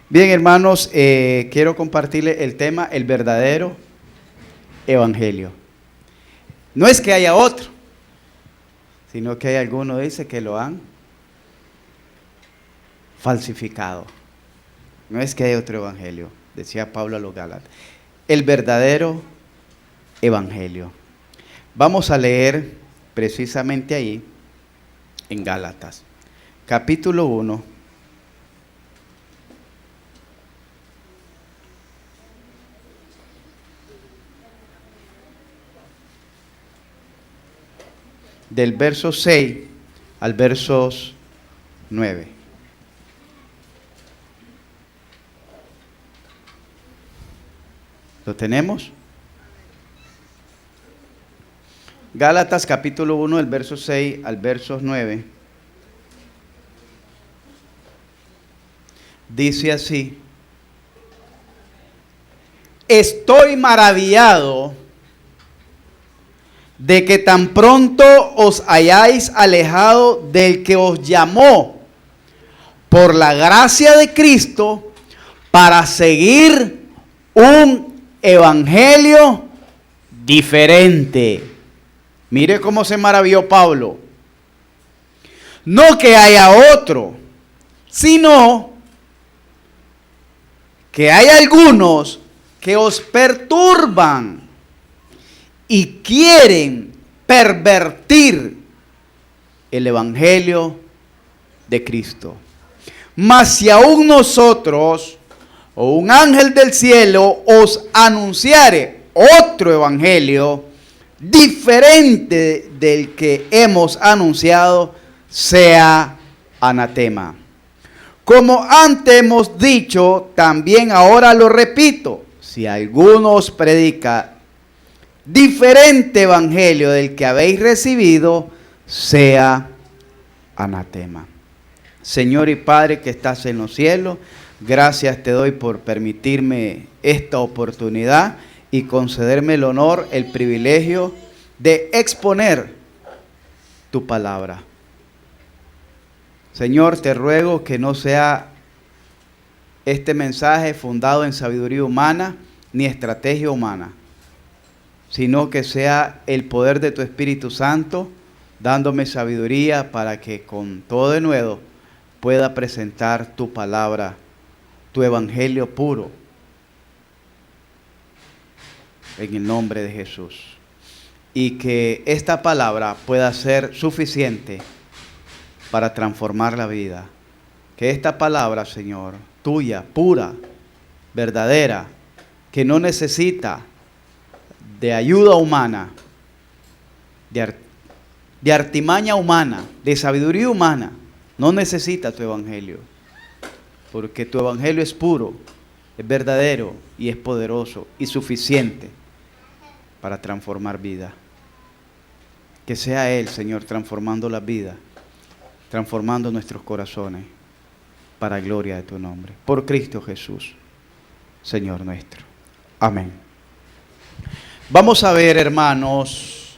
Bien, hermanos, quiero compartirles el tema, el verdadero evangelio. No es que haya otro, sino que hay algunos, dice, que lo han falsificado. No es que haya otro evangelio, decía Pablo a los Gálatas. El verdadero evangelio. Vamos a leer precisamente ahí, en Gálatas, capítulo 1. Del verso 6 al verso 9. ¿Lo tenemos? Gálatas capítulo 1, del verso 6 al verso 9. Dice así: estoy maravillado de que tan pronto os hayáis alejado del que os llamó por la gracia de Cristo para seguir un evangelio diferente. Mire cómo se maravilló Pablo. No que haya otro, sino que hay algunos que os perturban y quieren pervertir el evangelio de Cristo. Mas si aún nosotros o un ángel del cielo os anunciare otro evangelio diferente del que hemos anunciado, sea anatema. Como antes hemos dicho, también ahora lo repito: si alguno os predica diferente evangelio del que habéis recibido, sea anatema. Señor y Padre que estás en los cielos, gracias te doy por permitirme esta oportunidad y concederme el honor, el privilegio de exponer tu palabra. Señor, te ruego que no sea este mensaje fundado en sabiduría humana ni estrategia humana, sino que sea el poder de tu Espíritu Santo dándome sabiduría para que con todo de nuevo pueda presentar tu palabra, tu evangelio puro, en el nombre de Jesús. Y que esta palabra pueda ser suficiente para transformar la vida. Que esta palabra, Señor, tuya, pura, verdadera, que no necesita de ayuda humana, de artimaña humana, de sabiduría humana, no necesita tu evangelio, porque tu evangelio es puro, es verdadero y es poderoso y suficiente para transformar vida. Que sea Él, Señor, transformando la vida, transformando nuestros corazones para gloria de tu nombre. Por Cristo Jesús, Señor nuestro. Amén. Vamos a ver, hermanos,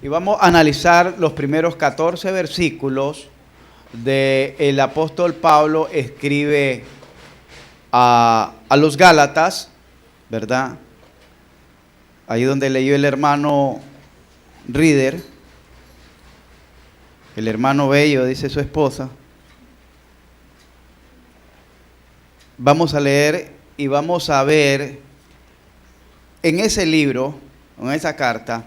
y vamos a analizar los primeros 14 versículos del apóstol Pablo. Escribe a los Gálatas, ¿verdad? Ahí donde leyó el hermano Reader, el hermano bello, dice su esposa. Vamos a leer y vamos a ver en ese libro, en esa carta,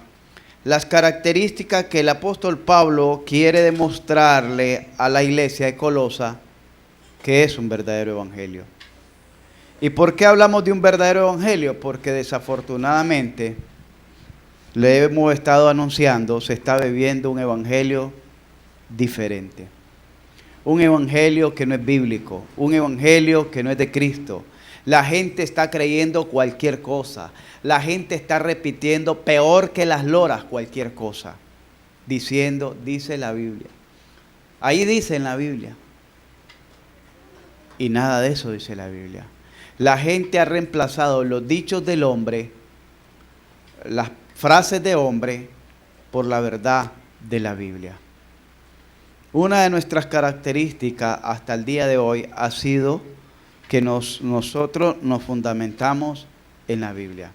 las características que el apóstol Pablo quiere demostrarle a la iglesia de Colosa que es un verdadero evangelio. ¿Y por qué hablamos de un verdadero evangelio? Porque desafortunadamente le hemos estado anunciando, se está viviendo un evangelio diferente. Un evangelio que no es bíblico, un evangelio que no es de Cristo. La gente está creyendo cualquier cosa. La gente está repitiendo peor que las loras cualquier cosa. Diciendo, dice la Biblia. Ahí dice en la Biblia. Y nada de eso dice la Biblia. La gente ha reemplazado los dichos del hombre, las frases de hombre, por la verdad de la Biblia. Una de nuestras características hasta el día de hoy ha sido que nosotros nos fundamentamos en la Biblia.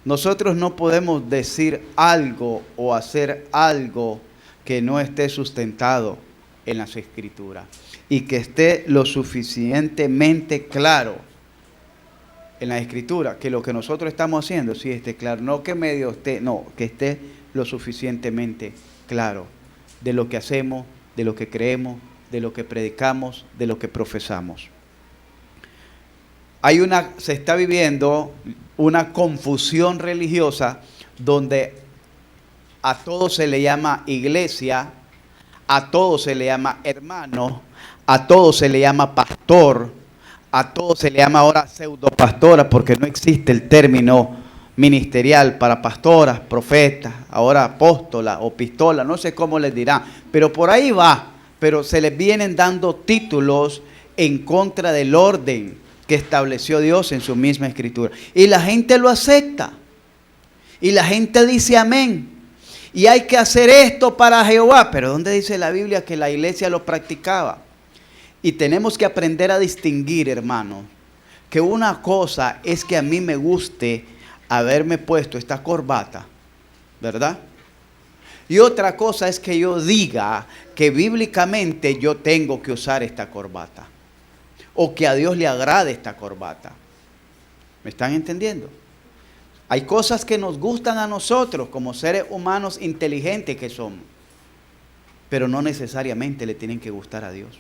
Nosotros no podemos decir algo o hacer algo que no esté sustentado en las Escrituras y que esté lo suficientemente claro en la Escritura, que lo que nosotros estamos haciendo sí esté claro, no que medio esté, no, que esté lo suficientemente claro de lo que hacemos, de lo que creemos, de lo que predicamos, de lo que profesamos. Se está viviendo una confusión religiosa donde a todo se le llama iglesia, a todo se le llama hermano, a todo se le llama pastor, a todo se le llama ahora pseudopastora, porque no existe el término ministerial para pastoras, profetas, ahora apóstola o pistola, no sé cómo les dirán, pero por ahí va, pero se les vienen dando títulos en contra del orden que estableció Dios en su misma Escritura. Y la gente lo acepta. Y la gente dice amén. Y hay que hacer esto para Jehová. Pero ¿dónde dice la Biblia que la iglesia lo practicaba? Y tenemos que aprender a distinguir, hermano, que una cosa es que a mí me guste haberme puesto esta corbata, ¿verdad? Y otra cosa es que yo diga que bíblicamente yo tengo que usar esta corbata. O que a Dios le agrade esta corbata. ¿Me están entendiendo? Hay cosas que nos gustan a nosotros como seres humanos inteligentes que somos, pero no necesariamente le tienen que gustar a Dios.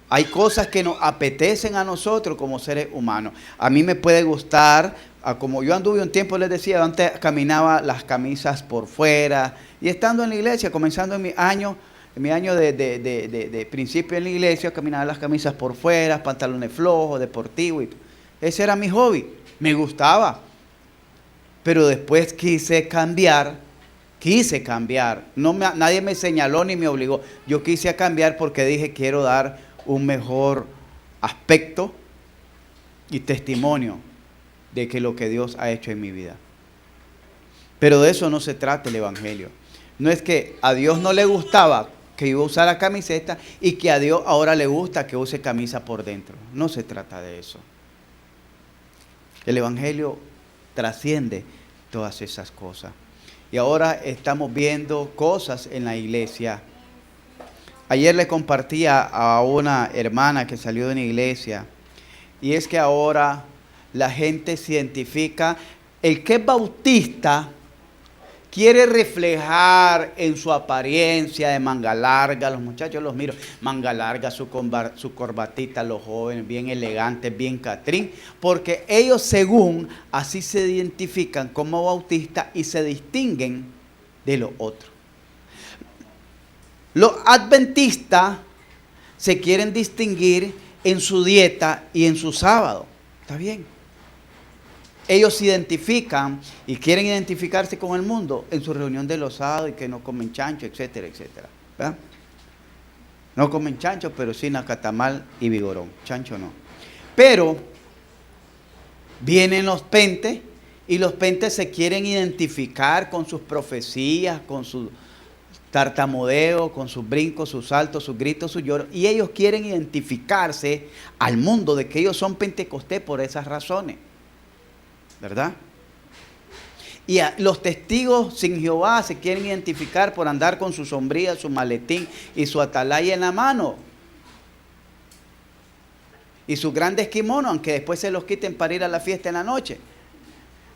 Hay cosas que nos apetecen a nosotros como seres humanos. A mí me puede gustar, como yo anduve un tiempo, les decía, antes caminaba las camisas por fuera, y estando en la iglesia, comenzando en mi año de principio en la iglesia, caminaba las camisas por fuera, pantalones flojos, deportivos. Ese era mi hobby, me gustaba. Pero después quise cambiar. Nadie me señaló ni me obligó. Yo quise cambiar porque dije, quiero dar un mejor aspecto y testimonio de que lo que Dios ha hecho en mi vida. Pero de eso no se trata el Evangelio. No es que a Dios no le gustaba que yo usara camiseta y que a Dios ahora le gusta que use camisa por dentro. No se trata de eso. El Evangelio trasciende todas esas cosas. Y ahora estamos viendo cosas en la iglesia. Ayer le compartía a una hermana que salió de una iglesia, y es que ahora la gente se identifica, el que es bautista quiere reflejar en su apariencia de manga larga, los muchachos los miro, manga larga, su corbatita, los jóvenes, bien elegantes, bien catrín, porque ellos según así se identifican como bautistas y se distinguen de los otros. Los adventistas se quieren distinguir en su dieta y en su sábado, ¿está bien? Ellos se identifican y quieren identificarse con el mundo en su reunión de los sábados y que no comen chancho, etcétera, etcétera. ¿Verdad? No comen chancho, pero sí nacatamal y vigorón. Chancho no. Pero vienen los pentes y los pentes se quieren identificar con sus profecías, con su tartamudeo, con sus brincos, sus saltos, sus gritos, sus lloros. Y ellos quieren identificarse al mundo de que ellos son pentecostés por esas razones. ¿Verdad? Y los testigos sin Jehová se quieren identificar por andar con su sombría, su maletín y su atalaya en la mano. Y sus grandes kimonos, aunque después se los quiten para ir a la fiesta en la noche.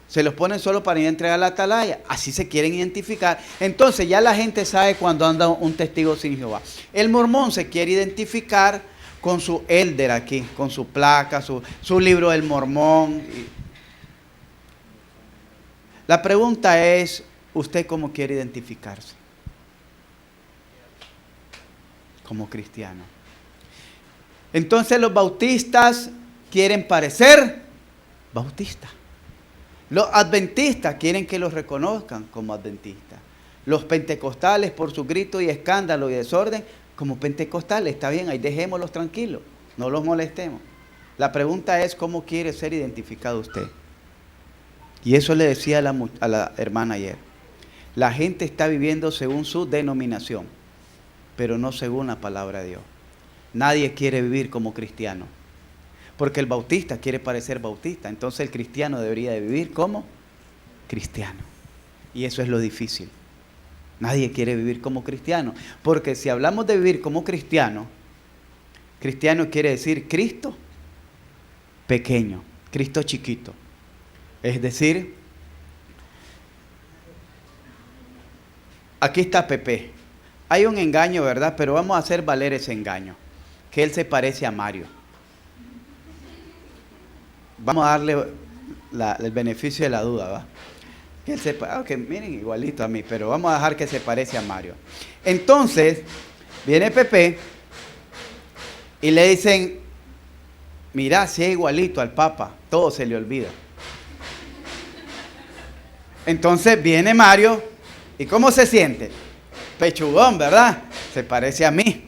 Se los ponen solo para ir a entregar la atalaya. Así se quieren identificar. Entonces ya la gente sabe cuando anda un testigo sin Jehová. El mormón se quiere identificar con su elder aquí, con su placa, su libro del mormón. La pregunta es, ¿usted cómo quiere identificarse? Como cristiano. Entonces los bautistas quieren parecer bautistas. Los adventistas quieren que los reconozcan como adventistas. Los pentecostales por su grito y escándalo y desorden como pentecostales. Está bien, ahí dejémoslos tranquilos, no los molestemos. La pregunta es, ¿cómo quiere ser identificado usted? Y eso le decía a la hermana ayer. La gente está viviendo según su denominación, pero no según la palabra de Dios. Nadie quiere vivir como cristiano. Porque el bautista quiere parecer bautista. Entonces el cristiano debería de vivir como cristiano. Y eso es lo difícil. Nadie quiere vivir como cristiano. Porque si hablamos de vivir como cristiano, cristiano quiere decir Cristo pequeño, Cristo chiquito. Es decir, aquí está Pepe. Hay un engaño, ¿verdad? Pero vamos a hacer valer ese engaño. Que él se parece a Mario. Vamos a darle el beneficio de la duda, ¿va? Que él que miren, igualito a mí, pero vamos a dejar que se parece a Mario. Entonces, viene Pepe y le dicen, mira, si es igualito al Papa, todo se le olvida. Entonces viene Mario, ¿y cómo se siente? Pechugón, ¿verdad? Se parece a mí.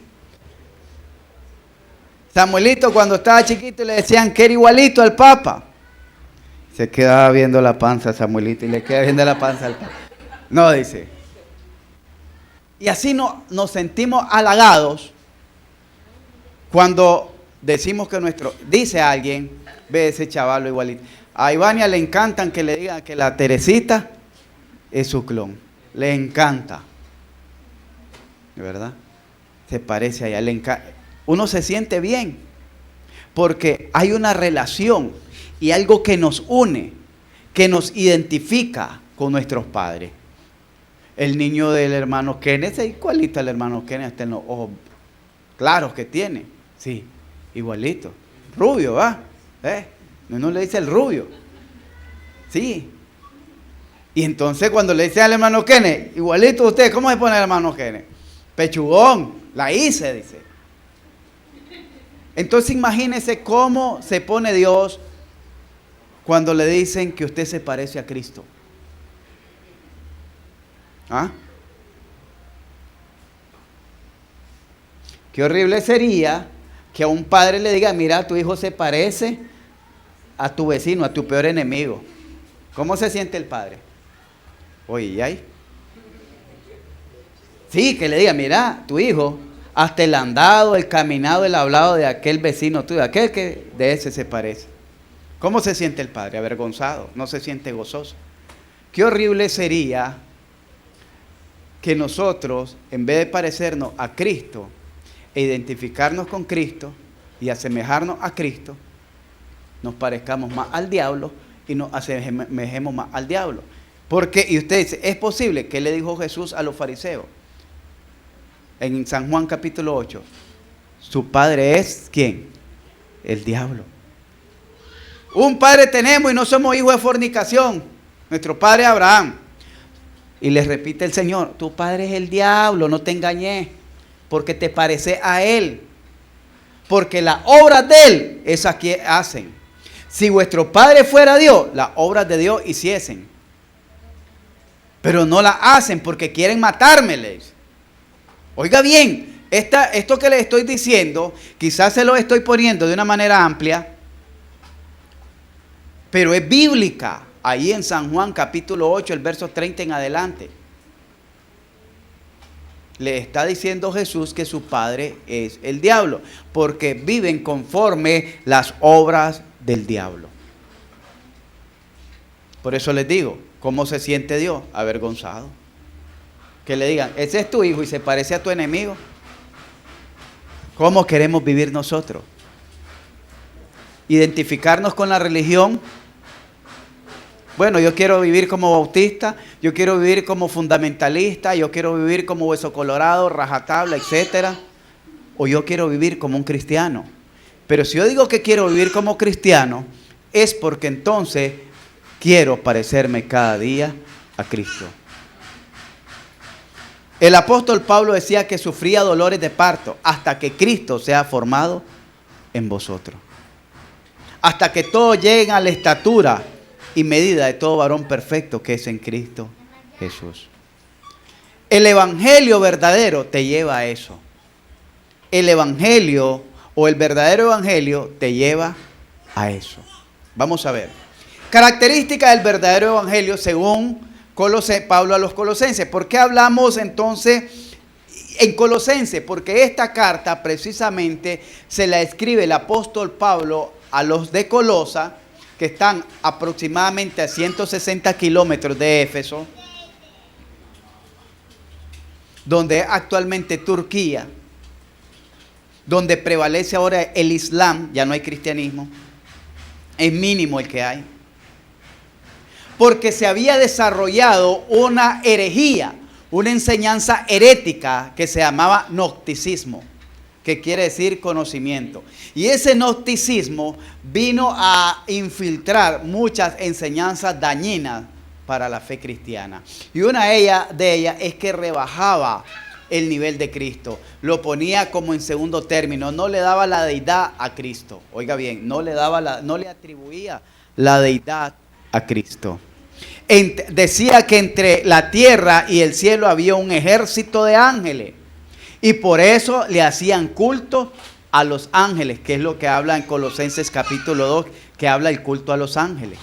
Samuelito cuando estaba chiquito le decían que era igualito al Papa. Se quedaba viendo la panza a Samuelito y le queda viendo la panza al Papa. No, dice. Y así nos sentimos halagados cuando decimos que dice alguien, ve ese chavalo igualito. A Ivania le encantan que le digan que la Teresita es su clon. Le encanta. ¿Verdad? Se parece a ella, le encanta. Uno se siente bien, porque hay una relación y algo que nos une, que nos identifica con nuestros padres. El niño del hermano Kenneth es igualito al hermano Kenneth, hasta en los ojos claros que tiene. Sí, igualito. Rubio, ¿va? Uno le dice el rubio. Sí. Y entonces cuando le dice al hermano Kenneth, igualito usted, ¿cómo se pone el hermano Kenneth? Pechugón, la hice, dice. Entonces imagínese cómo se pone Dios cuando le dicen que usted se parece a Cristo. ¿Ah? Qué horrible sería que a un padre le diga, mira, tu hijo se parece a tu vecino, a tu peor enemigo. ¿Cómo se siente el padre? Oye, ¿y ahí? Sí, que le diga, mira, tu hijo, hasta el andado, el caminado, el hablado de aquel vecino tuyo, aquel que de ese se parece. ¿Cómo se siente el padre? Avergonzado, no se siente gozoso. Qué horrible sería que nosotros, en vez de parecernos a Cristo, e identificarnos con Cristo y asemejarnos a Cristo, nos parezcamos más al diablo y nos asemejemos más al diablo. Porque, y usted dice, ¿es posible? ¿Qué le dijo Jesús a los fariseos? En San Juan capítulo 8, su padre es, ¿quién? El diablo. Un padre tenemos y no somos hijos de fornicación. Nuestro padre Abraham. Y les repite el Señor, tu padre es el diablo, no te engañé, porque te parece a él. Porque las obras de él, esas que hacen. Si vuestro padre fuera Dios, las obras de Dios hiciesen. Pero no las hacen porque quieren matármeles. Oiga bien, esto que les estoy diciendo, quizás se lo estoy poniendo de una manera amplia, pero es bíblica. Ahí en San Juan capítulo 8, el verso 30 en adelante. Le está diciendo Jesús que su padre es el diablo, porque viven conforme las obras del diablo. Por eso les digo, ¿cómo se siente Dios? Avergonzado. Que le digan, ese es tu hijo y se parece a tu enemigo. ¿Cómo queremos vivir nosotros? Identificarnos con la religión. Bueno, yo quiero vivir como bautista, yo quiero vivir como fundamentalista, yo quiero vivir como hueso colorado, rajatabla, etcétera. O yo quiero vivir como un cristiano. Pero si yo digo que quiero vivir como cristiano, es porque entonces quiero parecerme cada día a Cristo. El apóstol Pablo decía que sufría dolores de parto hasta que Cristo sea formado en vosotros. Hasta que todos lleguen a la estatura y medida de todo varón perfecto que es en Cristo Jesús. El evangelio verdadero te lleva a eso. El evangelio o el verdadero evangelio te lleva a eso. Vamos a ver. Características del verdadero evangelio según Pablo a los Colosenses. ¿Por qué hablamos entonces en Colosenses, porque esta carta precisamente se la escribe el apóstol Pablo a los de Colosa, que están aproximadamente a 160 kilómetros de Éfeso, donde es actualmente Turquía, donde prevalece ahora el Islam, ya no hay cristianismo, es mínimo el que hay, porque se había desarrollado una herejía, una enseñanza herética que se llamaba gnosticismo, que quiere decir conocimiento. Y ese gnosticismo vino a infiltrar muchas enseñanzas dañinas para la fe cristiana. Y una de ellas es que rebajaba el nivel de Cristo, lo ponía como en segundo término, no le daba la deidad a Cristo. Oiga bien, no le atribuía la deidad a Cristo. Decía que entre la tierra y el cielo había un ejército de ángeles. Y por eso le hacían culto a los ángeles, que es lo que habla en Colosenses capítulo 2, que habla el culto a los ángeles.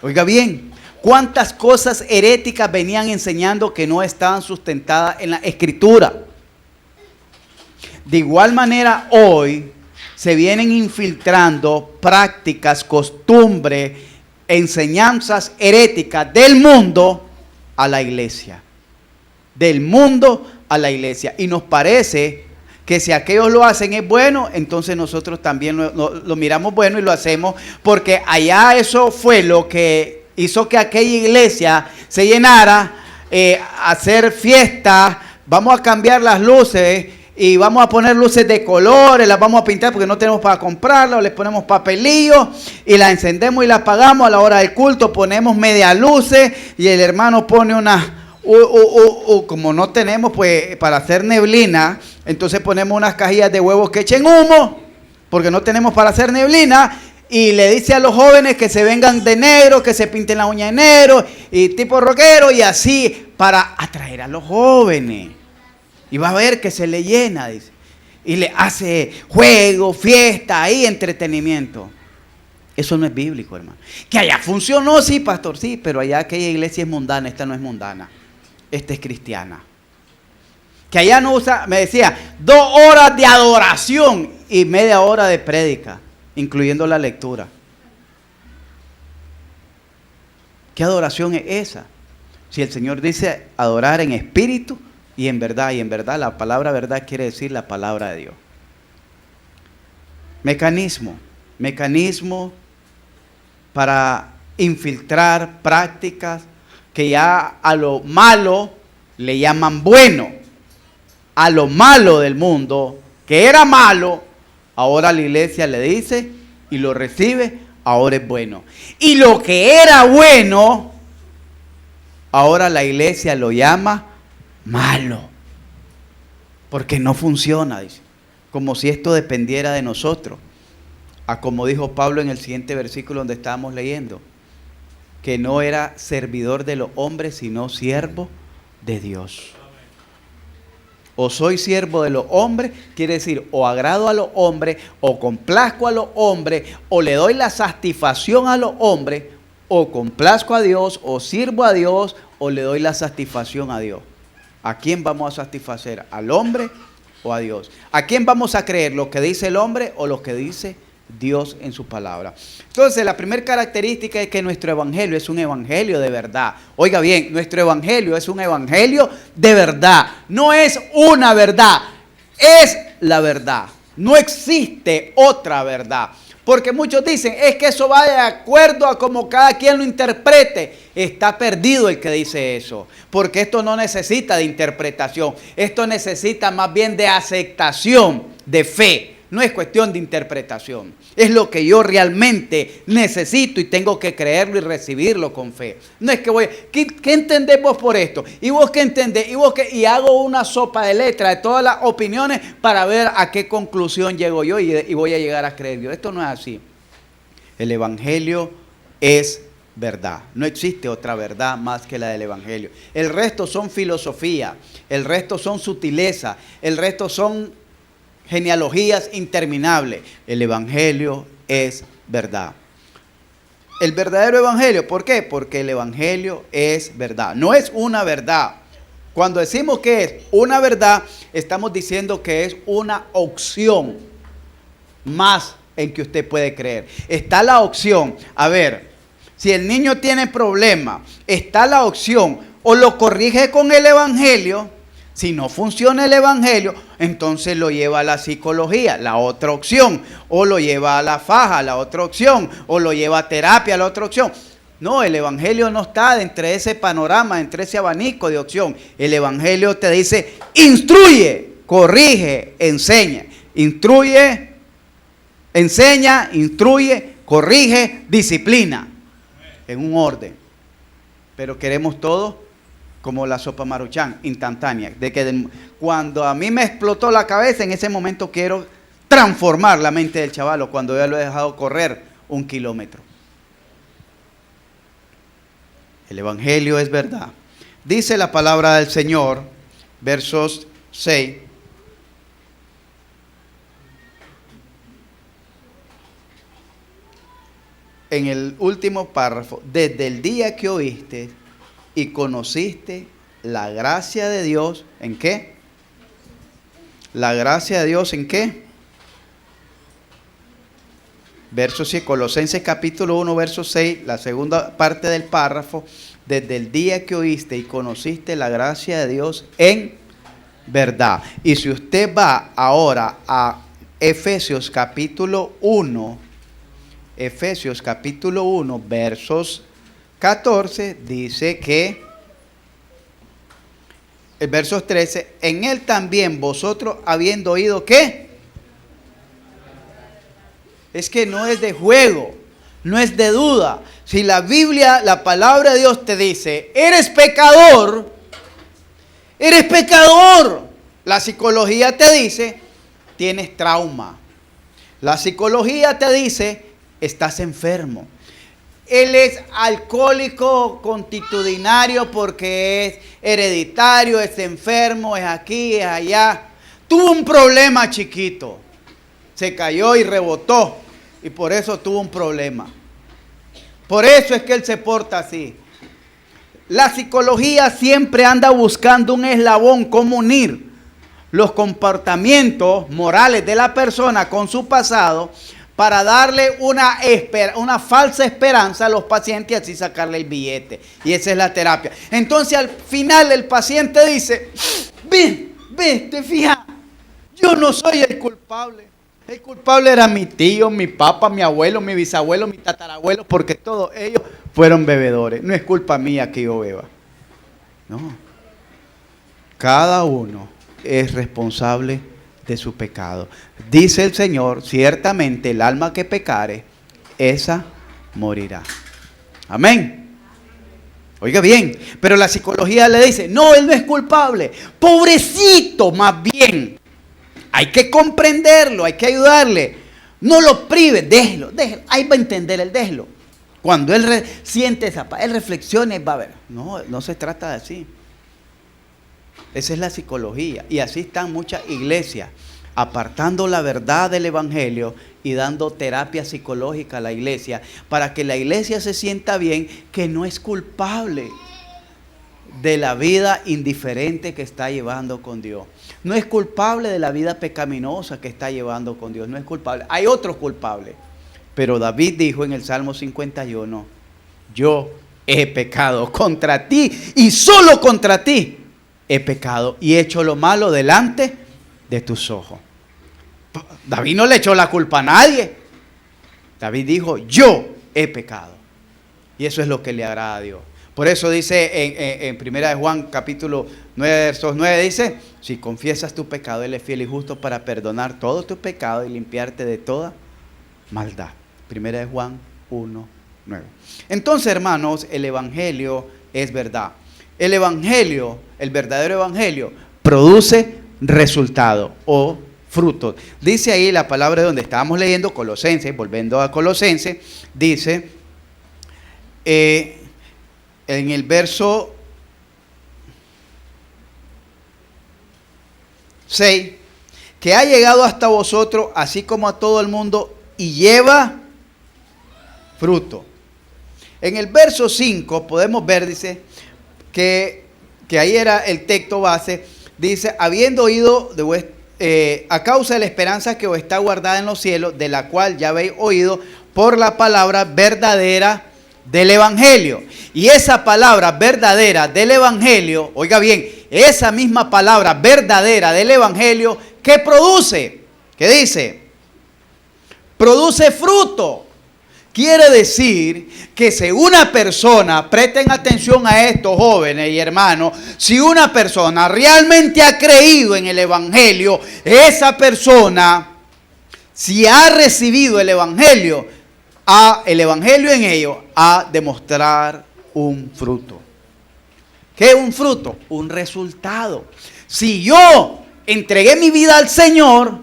Oiga bien, cuántas cosas heréticas venían enseñando que no estaban sustentadas en la Escritura. De igual manera, hoy se vienen infiltrando prácticas, costumbres, enseñanzas heréticas del mundo a la iglesia. Del mundo a la iglesia. Y nos parece que si aquellos lo hacen es bueno, entonces nosotros también lo miramos bueno y lo hacemos, porque allá eso fue lo que hizo que aquella iglesia se llenara, hacer fiesta, vamos a cambiar las luces y vamos a poner luces de colores, las vamos a pintar porque no tenemos para comprarlas, o les ponemos papelillos y las encendemos y las apagamos a la hora del culto, ponemos media luces y el hermano pone unas... como no tenemos pues para hacer neblina, entonces ponemos unas cajillas de huevos que echen humo, porque no tenemos para hacer neblina, y le dice a los jóvenes que se vengan de negro, que se pinten la uña de negro, y tipo rockero, y así, para atraer a los jóvenes. Y va a ver que se le llena, dice, y le hace juego, fiesta y entretenimiento. Eso no es bíblico, hermano. Que allá funcionó, sí, pastor, sí, pero allá aquella iglesia es mundana, esta no es mundana. Esta es cristiana. Que allá no usa, me decía, 2 horas de adoración y media hora de prédica, incluyendo la lectura. ¿Qué adoración es esa? Si el Señor dice adorar en espíritu y en verdad la palabra verdad quiere decir la palabra de Dios. Mecanismo para infiltrar prácticas que ya a lo malo le llaman bueno. A lo malo del mundo, que era malo, ahora la iglesia le dice y lo recibe, ahora es bueno. Y lo que era bueno, ahora la iglesia lo llama malo. Porque no funciona, dice. Como si esto dependiera de nosotros. A como dijo Pablo en el siguiente versículo donde estábamos leyendo, que no era servidor de los hombres, sino siervo de Dios. O soy siervo de los hombres, quiere decir, o agrado a los hombres, o complazco a los hombres, o le doy la satisfacción a los hombres, o complazco a Dios, o sirvo a Dios, o le doy la satisfacción a Dios. ¿A quién vamos a satisfacer? ¿Al hombre o a Dios? ¿A quién vamos a creer? ¿Lo que dice el hombre o lo que dice Dios en su palabra? Entonces, la primera característica es que nuestro evangelio es un evangelio de verdad. Oiga bien, nuestro evangelio es un evangelio de verdad. No es una verdad, es la verdad. No existe otra verdad. Porque muchos dicen, es que eso va de acuerdo a como cada quien lo interprete. Está perdido el que dice eso. Porque esto no necesita de interpretación. Esto necesita más bien de aceptación, de fe. No es cuestión de interpretación. Es lo que yo realmente necesito y tengo que creerlo y recibirlo con fe. No es que voy, ¿qué entendés vos por esto? ¿Y vos qué entendés? ¿Y vos qué? Y hago una sopa de letras de todas las opiniones para ver a qué conclusión llego yo y voy a llegar a creer yo. Esto no es así. El evangelio es verdad. No existe otra verdad más que la del evangelio. El resto son filosofía. El resto son sutileza. El resto son genealogías interminables. El evangelio es verdad. El verdadero evangelio, ¿por qué? Porque el evangelio es verdad. No es una verdad, Cuando decimos que es una verdad, estamos diciendo que es una opción más en que usted puede creer. Está la opción, a ver, si el niño tiene problemas, está la opción, o lo corrige con el evangelio. Si no funciona el evangelio, entonces lo lleva a la psicología, la otra opción, o lo lleva a la faja, la otra opción, o lo lleva a terapia, la otra opción. No, el evangelio no está entre ese panorama, entre ese abanico de opción. El evangelio te dice, instruye, corrige, enseña. Instruye, enseña, instruye, corrige, disciplina. En un orden. Pero queremos todo como la sopa Maruchan, instantánea. De que cuando a mí me explotó la cabeza, en ese momento quiero transformar la mente del chavalo cuando ya lo he dejado correr 1 kilómetro. El evangelio es verdad. Dice la palabra del Señor, versos 6. En el último párrafo, desde el día que oíste y conociste la gracia de Dios, ¿en qué? La gracia de Dios, ¿en qué? Verso 6, Colosenses capítulo 1, verso 6, la segunda parte del párrafo, desde el día que oíste y conociste la gracia de Dios en verdad. Y si usted va ahora a Efesios capítulo 1, versos 14, dice que, el verso 13, en él también vosotros habiendo oído, ¿qué? Es que no es de juego, no es de duda. Si la Biblia, la palabra de Dios te dice, eres pecador, eres pecador. La psicología te dice, tienes trauma. La psicología te dice, estás enfermo. Él es alcohólico constitucionario porque es hereditario, es enfermo, es aquí, es allá. Tuvo un problema chiquito. Se cayó y rebotó. Y por eso tuvo un problema. Por eso es que él se porta así. La psicología siempre anda buscando un eslabón, cómo unir los comportamientos morales de la persona con su pasado para darle una falsa esperanza a los pacientes y así sacarle el billete. Y esa es la terapia. Entonces al final el paciente dice, ve, te fijas, yo no soy el culpable. El culpable era mi tío, mi papá, mi abuelo, mi bisabuelo, mi tatarabuelo, porque todos ellos fueron bebedores. No es culpa mía que yo beba. No. Cada uno es responsable de su pecado. Dice el Señor, ciertamente el alma que pecare, esa morirá. Amén. Oiga bien, pero la psicología le dice, no, él no es culpable. Pobrecito, más bien. Hay que comprenderlo, hay que ayudarle. No lo prive, déjelo. Ahí va a entender el déjelo. Cuando él siente esa paz, él reflexione, va a ver. No se trata de así. Esa es la psicología. Y así están muchas iglesias, apartando la verdad del evangelio y dando terapia psicológica a la iglesia, para que la iglesia se sienta bien, que no es culpable de la vida indiferente que está llevando con Dios. No es culpable de la vida pecaminosa que está llevando con Dios. No es culpable. Hay otros culpables. Pero David dijo en el Salmo 51, yo he pecado contra ti y solo contra ti he pecado y he hecho lo malo delante de tus ojos. David no le echó la culpa a nadie. David dijo, yo he pecado. Y eso es lo que le agrada a Dios. Por eso dice en 1 de Juan capítulo 9, versos 9, dice, si confiesas tu pecado, Él es fiel y justo para perdonar todos tus pecados y limpiarte de toda maldad. 1 de Juan 1, 9. Entonces, hermanos, el evangelio es verdad. El evangelio, el verdadero evangelio, produce resultado o frutos. Dice ahí la palabra de donde estábamos leyendo, Colosenses, volviendo a Colosenses, dice, en el verso 6, que ha llegado hasta vosotros, así como a todo el mundo, y lleva fruto. En el verso 5 podemos ver, dice, que que ahí era el texto base, dice, habiendo oído a causa de la esperanza que os está guardada en los cielos, de la cual ya habéis oído por la palabra verdadera del Evangelio. Y esa palabra verdadera del Evangelio, oiga bien, esa misma palabra verdadera del Evangelio, ¿qué produce? ¿Qué dice? Produce fruto. Quiere decir que si una persona, presten atención a esto, jóvenes y hermanos, si una persona realmente ha creído en el Evangelio, esa persona, si ha recibido el Evangelio en ello, ha de mostrar un fruto. ¿Qué es un fruto? Un resultado. Si yo entregué mi vida al Señor,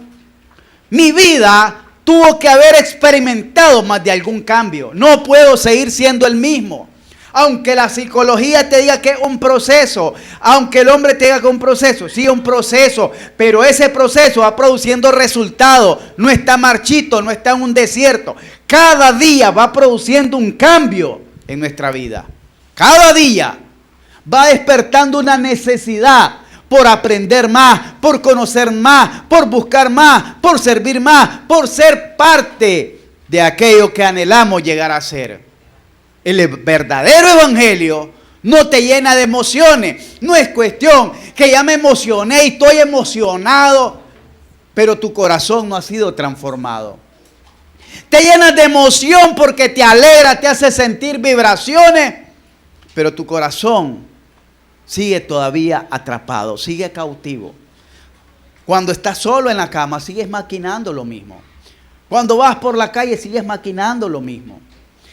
mi vida tuvo que haber experimentado más de algún cambio. No puedo seguir siendo el mismo. Aunque la psicología te diga que es un proceso, aunque el hombre te diga que es un proceso, sí, un proceso, pero ese proceso va produciendo resultados. No está marchito, no está en un desierto. Cada día va produciendo un cambio en nuestra vida. Cada día va despertando una necesidad por aprender más, por conocer más, por buscar más, por servir más, por ser parte de aquello que anhelamos llegar a ser. El verdadero evangelio no te llena de emociones. No es cuestión que ya me emocioné y estoy emocionado, pero tu corazón no ha sido transformado. Te llenas de emoción porque te alegra, te hace sentir vibraciones, pero tu corazón sigue todavía atrapado, sigue cautivo. Cuando estás solo en la cama, sigues maquinando lo mismo. Cuando vas por la calle, sigues maquinando lo mismo.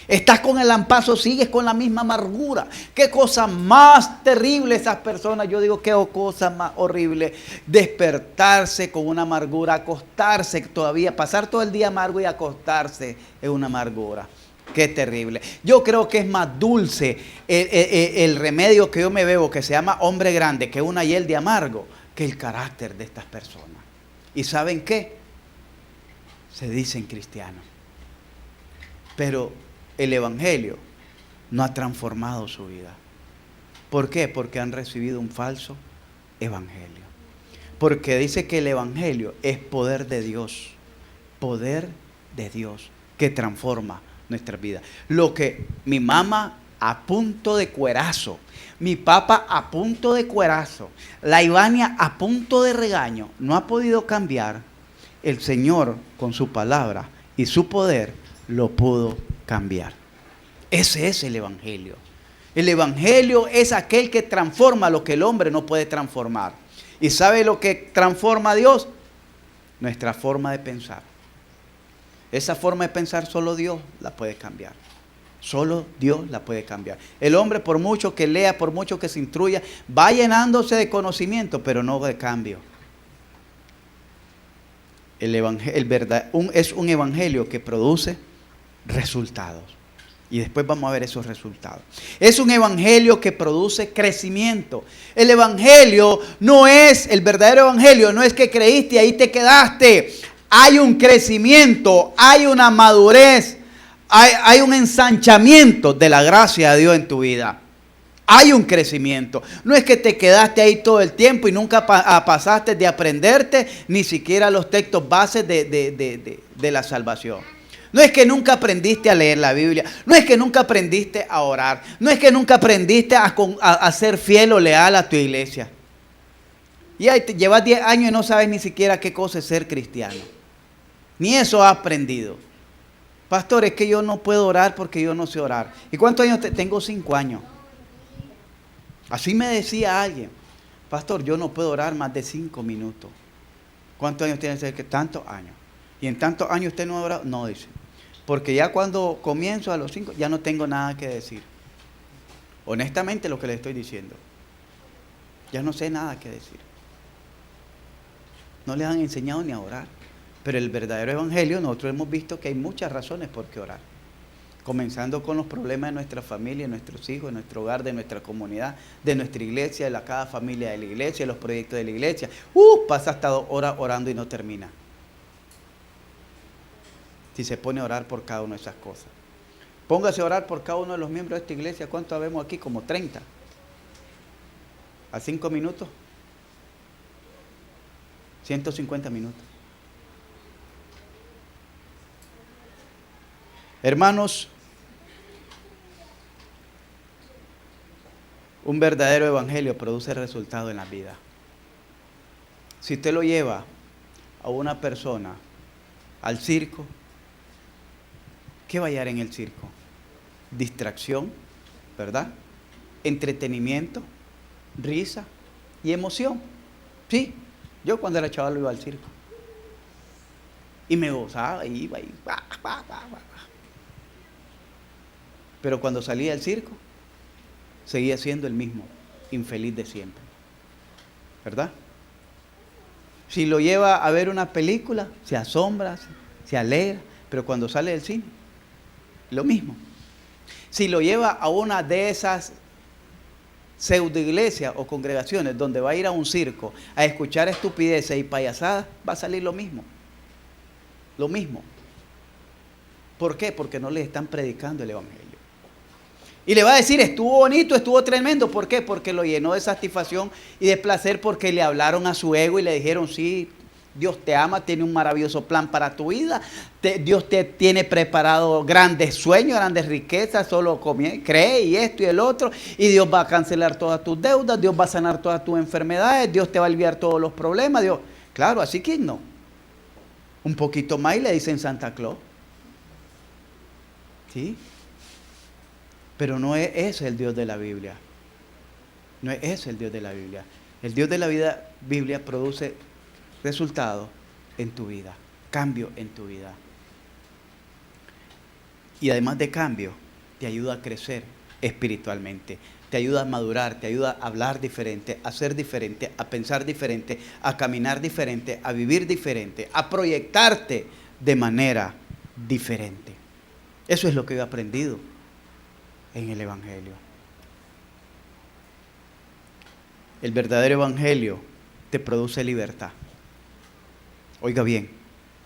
Estás con el lampazo, sigues con la misma amargura. Qué cosa más terrible esas personas. Yo digo, qué cosa más horrible. Despertarse con una amargura, acostarse todavía, pasar todo el día amargo y acostarse es una amargura. Qué terrible. Yo creo que es más dulce el remedio que yo me bebo, que se llama hombre grande, que es una hiel de amargo, que el carácter de estas personas. ¿Y saben qué? Se dicen cristianos. Pero el evangelio no ha transformado su vida. ¿Por qué? Porque han recibido un falso evangelio. Porque dice que el evangelio es poder de Dios. Poder de Dios que transforma nuestra vida. Lo que mi mamá a punto de cuerazo, mi papá a punto de cuerazo, la Ivania a punto de regaño, no ha podido cambiar, el Señor con su palabra y su poder lo pudo cambiar. Ese es el evangelio. El evangelio es aquel que transforma lo que el hombre no puede transformar. ¿Y sabe lo que transforma a Dios? Nuestra forma de pensar. Esa forma de pensar solo Dios la puede cambiar. Solo Dios la puede cambiar. El hombre, por mucho que lea, por mucho que se instruya, va llenándose de conocimiento, pero no de cambio. Es un evangelio que produce resultados. Y después vamos a ver esos resultados. Es un evangelio que produce crecimiento. El evangelio no es, el verdadero evangelio no es que creíste y ahí te quedaste. Hay un crecimiento, hay una madurez, hay un ensanchamiento de la gracia de Dios en tu vida. Hay un crecimiento. No es que te quedaste ahí todo el tiempo y nunca pasaste de aprenderte ni siquiera los textos bases de la salvación. No es que nunca aprendiste a leer la Biblia. No es que nunca aprendiste a orar. No es que nunca aprendiste a ser fiel o leal a tu iglesia. Y ahí llevas 10 años y no sabes ni siquiera qué cosa es ser cristiano. Ni eso has aprendido. Pastor, es que yo no puedo orar porque yo no sé orar. ¿Y cuántos años tengo? 5 años. Así me decía alguien. Pastor, yo no puedo orar más de 5 minutos. ¿Cuántos años tiene usted? Tantos años. ¿Y en tantos años usted no ha orado? No, dice. Porque ya cuando comienzo a los 5, ya no tengo nada que decir. Honestamente lo que le estoy diciendo. Ya no sé nada que decir. No les han enseñado ni a orar. Pero el verdadero evangelio, nosotros hemos visto que hay muchas razones por qué orar. Comenzando con los problemas de nuestra familia, de nuestros hijos, de nuestro hogar, de nuestra comunidad, de nuestra iglesia, de cada familia de la iglesia, de los proyectos de la iglesia. Pasa hasta horas orando y no termina. Si se pone a orar por cada una de esas cosas. Póngase a orar por cada uno de los miembros de esta iglesia. ¿Cuántos vemos aquí? Como 30. a 5 minutos, 150 minutos. Hermanos, un verdadero evangelio produce resultado en la vida. Si usted lo lleva a una persona al circo, ¿qué va a hallar en el circo? Distracción, ¿verdad? Entretenimiento, risa y emoción. Sí, yo cuando era chaval iba al circo. Y me gozaba, iba y va. Pero cuando salía del circo, seguía siendo el mismo, infeliz de siempre. ¿Verdad? Si lo lleva a ver una película, se asombra, se alegra, pero cuando sale del cine, lo mismo. Si lo lleva a una de esas pseudoiglesias o congregaciones donde va a ir a un circo a escuchar estupideces y payasadas, va a salir lo mismo. Lo mismo. ¿Por qué? Porque no le están predicando el evangelio. Y le va a decir, estuvo bonito, estuvo tremendo. ¿Por qué? Porque lo llenó de satisfacción y de placer, porque le hablaron a su ego y le dijeron, sí, Dios te ama, tiene un maravilloso plan para tu vida. Dios te tiene preparado grandes sueños, grandes riquezas, solo cree y esto y el otro. Y Dios va a cancelar todas tus deudas, Dios va a sanar todas tus enfermedades, Dios te va a aliviar todos los problemas. Dios, claro, así que no. Un poquito más y le dicen Santa Claus. ¿Sí? Pero no es ese el Dios de la Biblia. No es ese el Dios de la Biblia. El Dios de la Biblia produce resultados en tu vida, cambio en tu vida. Y además de cambio, te ayuda a crecer espiritualmente, te ayuda a madurar, te ayuda a hablar diferente, a ser diferente, a pensar diferente, a caminar diferente, a vivir diferente, a proyectarte de manera diferente. Eso es lo que he aprendido en el evangelio. El verdadero evangelio te produce libertad. Oiga bien,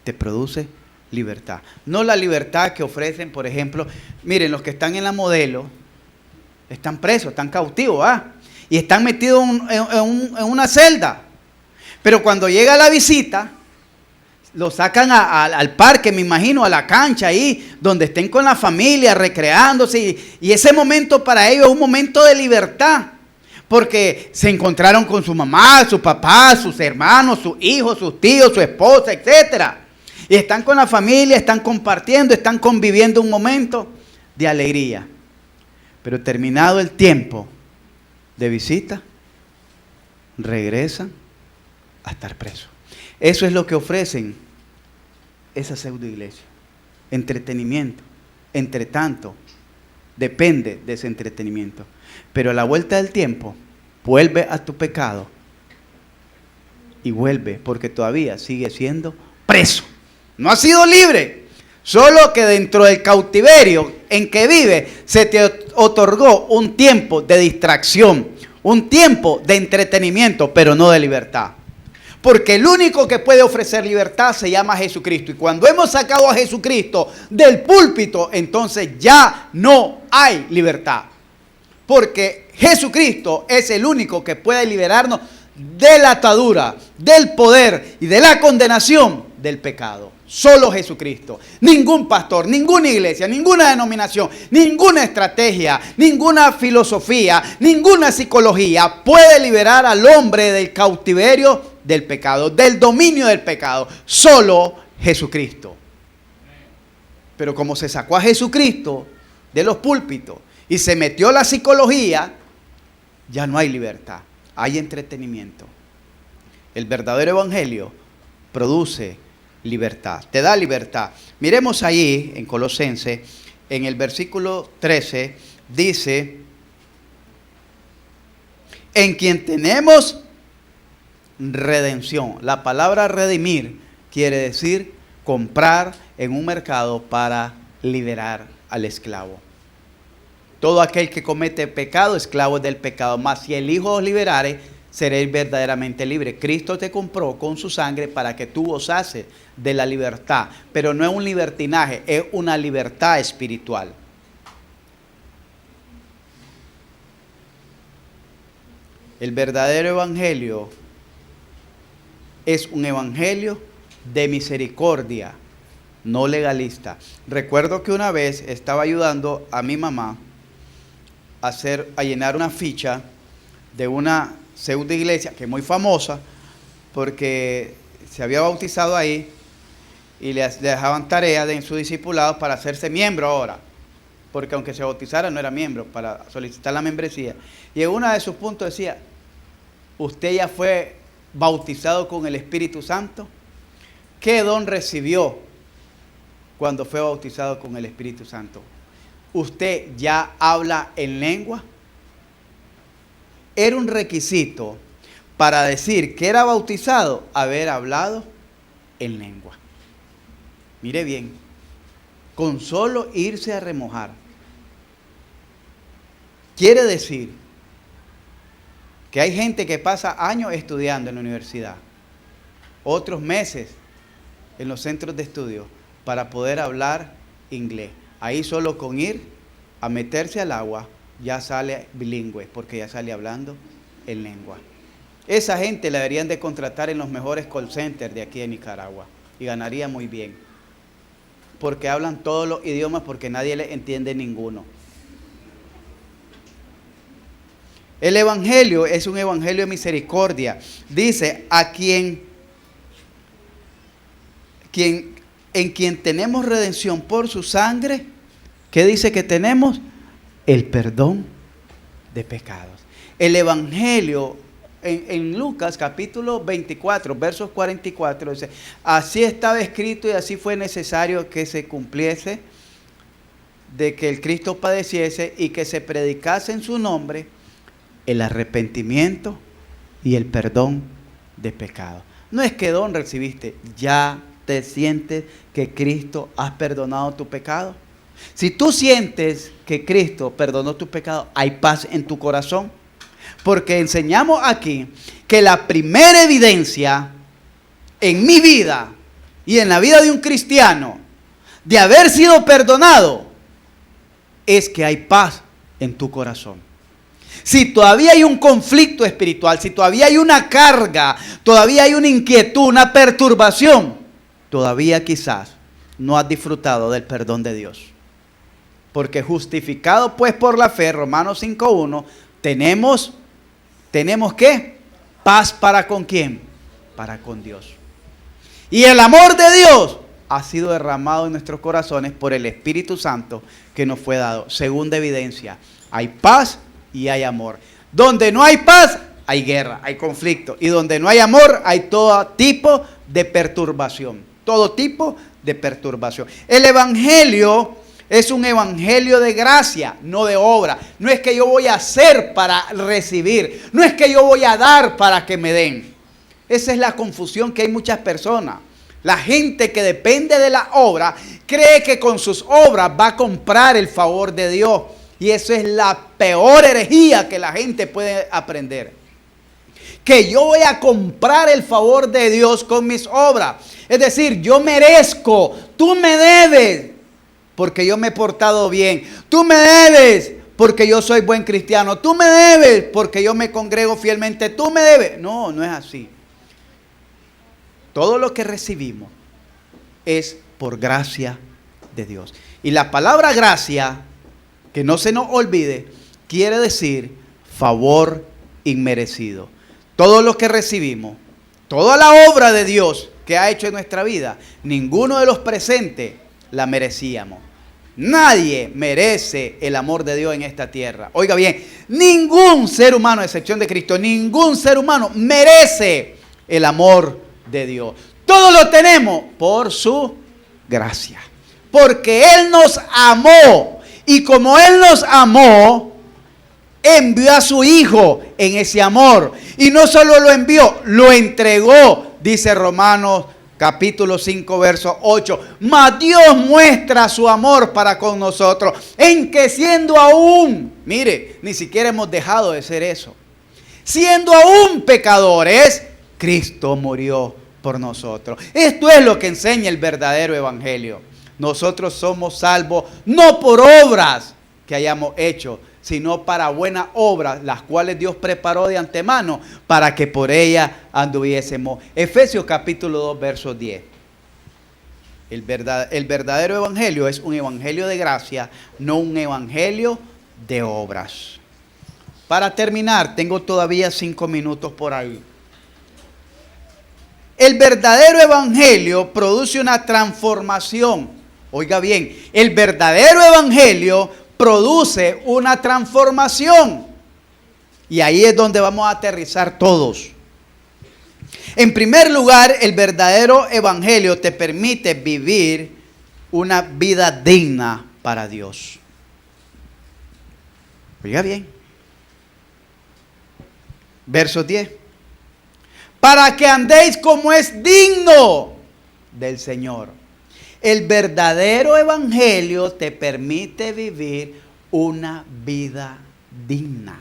te produce libertad. No la libertad que ofrecen, por ejemplo, miren, los que están en la Modelo están presos, están cautivos, y están metidos en una celda. Pero cuando llega la visita, lo sacan al parque, me imagino, a la cancha ahí, donde estén con la familia, recreándose. Y ese momento para ellos es un momento de libertad. Porque se encontraron con su mamá, su papá, sus hermanos, sus hijos, sus tíos, su esposa, etc. Y están con la familia, están compartiendo, están conviviendo un momento de alegría. Pero terminado el tiempo de visita, regresan a estar presos. Eso es lo que ofrecen esas pseudoiglesias. Entretenimiento. Entre tanto, depende de ese entretenimiento. Pero a la vuelta del tiempo, vuelve a tu pecado. Y vuelve, porque todavía sigue siendo preso. No ha sido libre. Solo que dentro del cautiverio en que vive, se te otorgó un tiempo de distracción. Un tiempo de entretenimiento, pero no de libertad. Porque el único que puede ofrecer libertad se llama Jesucristo. Y cuando hemos sacado a Jesucristo del púlpito, entonces ya no hay libertad. Porque Jesucristo es el único que puede liberarnos de la atadura, del poder y de la condenación del pecado. Solo Jesucristo. Ningún pastor, ninguna iglesia, ninguna denominación, ninguna estrategia, ninguna filosofía, ninguna psicología puede liberar al hombre del cautiverio del pecado, del dominio del pecado. Solo Jesucristo. Pero como se sacó a Jesucristo de los púlpitos y se metió la psicología, ya no hay libertad, hay entretenimiento. El verdadero evangelio produce libertad, te da libertad. Miremos ahí en Colosenses, en el versículo 13, dice, en quien tenemos redención. La palabra redimir quiere decir comprar en un mercado para liberar al esclavo. Todo aquel que comete pecado, esclavo es del pecado. Mas si el Hijo os liberare, seréis verdaderamente libres. Cristo te compró con su sangre para que tú gozases de la libertad. Pero no es un libertinaje, es una libertad espiritual. El verdadero evangelio es un evangelio de misericordia, no legalista. Recuerdo que una vez estaba ayudando a mi mamá a llenar una ficha de una pseudo iglesia que es muy famosa porque se había bautizado ahí y le dejaban tarea en su discipulado para hacerse miembro ahora, porque aunque se bautizara no era miembro, para solicitar la membresía. Y en uno de sus puntos decía: usted ya fue bautizado con el Espíritu Santo. ¿Qué don recibió cuando fue bautizado con el Espíritu Santo? ¿Usted ya habla en lengua? Era un requisito para decir que era bautizado haber hablado en lengua. Mire bien, con solo irse a remojar. Quiere decir que hay gente que pasa años estudiando en la universidad, otros meses en los centros de estudio para poder hablar inglés. Ahí solo con ir a meterse al agua ya sale bilingüe, porque ya sale hablando en lengua. Esa gente la deberían de contratar en los mejores call centers de aquí de Nicaragua y ganaría muy bien, porque hablan todos los idiomas, porque nadie les entiende ninguno. El evangelio es un evangelio de misericordia. Dice: en quien tenemos redención por su sangre. ¿Qué dice que tenemos? El perdón de pecados. El evangelio en Lucas capítulo 24, versos 44, dice: así estaba escrito y así fue necesario que se cumpliese, de que el Cristo padeciese y que se predicase en su nombre el arrepentimiento y el perdón de pecados. No es que don recibiste, ya te sientes que Cristo has perdonado tu pecado. Si tú sientes que Cristo perdonó tu pecado, hay paz en tu corazón. Porque enseñamos aquí que la primera evidencia en mi vida y en la vida de un cristiano de haber sido perdonado es que hay paz en tu corazón. Si todavía hay un conflicto espiritual, si todavía hay una carga, todavía hay una inquietud, una perturbación, todavía quizás no has disfrutado del perdón de Dios. Porque justificado pues por la fe, Romanos 5:1, tenemos ¿qué? Paz. ¿Para con quién? Para con Dios. Y el amor de Dios ha sido derramado en nuestros corazones por el Espíritu Santo que nos fue dado. Segunda evidencia, hay paz y hay amor. Donde no hay paz, hay guerra, hay conflicto. Y donde no hay amor, hay todo tipo de perturbación. Todo tipo de perturbación. El evangelio es un evangelio de gracia, no de obra. No es que yo voy a hacer para recibir. No es que yo voy a dar para que me den. Esa es la confusión que hay muchas personas. La gente que depende de la obra cree que con sus obras va a comprar el favor de Dios. Y eso es la peor herejía que la gente puede aprender. Que yo voy a comprar el favor de Dios con mis obras. Es decir, yo merezco, tú me debes porque yo me he portado bien. Tú me debes porque yo soy buen cristiano. Tú me debes porque yo me congrego fielmente. Tú me debes. No, no es así. Todo lo que recibimos es por gracia de Dios. Y la palabra gracia, que no se nos olvide, quiere decir favor inmerecido. Todo lo que recibimos, toda la obra de Dios que ha hecho en nuestra vida, ninguno de los presentes la merecíamos. Nadie merece el amor de Dios en esta tierra. Oiga bien, ningún ser humano, a excepción de Cristo, ningún ser humano merece el amor de Dios. Todo lo tenemos por su gracia. Porque Él nos amó. Y como Él nos amó, envió a su Hijo en ese amor. Y no solo lo envió, lo entregó, dice Romanos capítulo 5, verso 8. Mas Dios muestra su amor para con nosotros, en que siendo aún, mire, ni siquiera hemos dejado de ser eso. Siendo aún pecadores, Cristo murió por nosotros. Esto es lo que enseña el verdadero evangelio. Nosotros somos salvos no por obras que hayamos hecho, sino para buenas obras, las cuales Dios preparó de antemano para que por ellas anduviésemos. Efesios capítulo 2, verso 10. El verdadero evangelio es un evangelio de gracia, no un evangelio de obras. Para terminar, tengo todavía 5 minutos por ahí. El verdadero evangelio produce una transformación. Oiga bien, el verdadero evangelio produce una transformación. Y ahí es donde vamos a aterrizar todos. En primer lugar, el verdadero evangelio te permite vivir una vida digna para Dios. Oiga bien. Verso 10. Para que andéis como es digno del Señor. El verdadero evangelio te permite vivir una vida digna.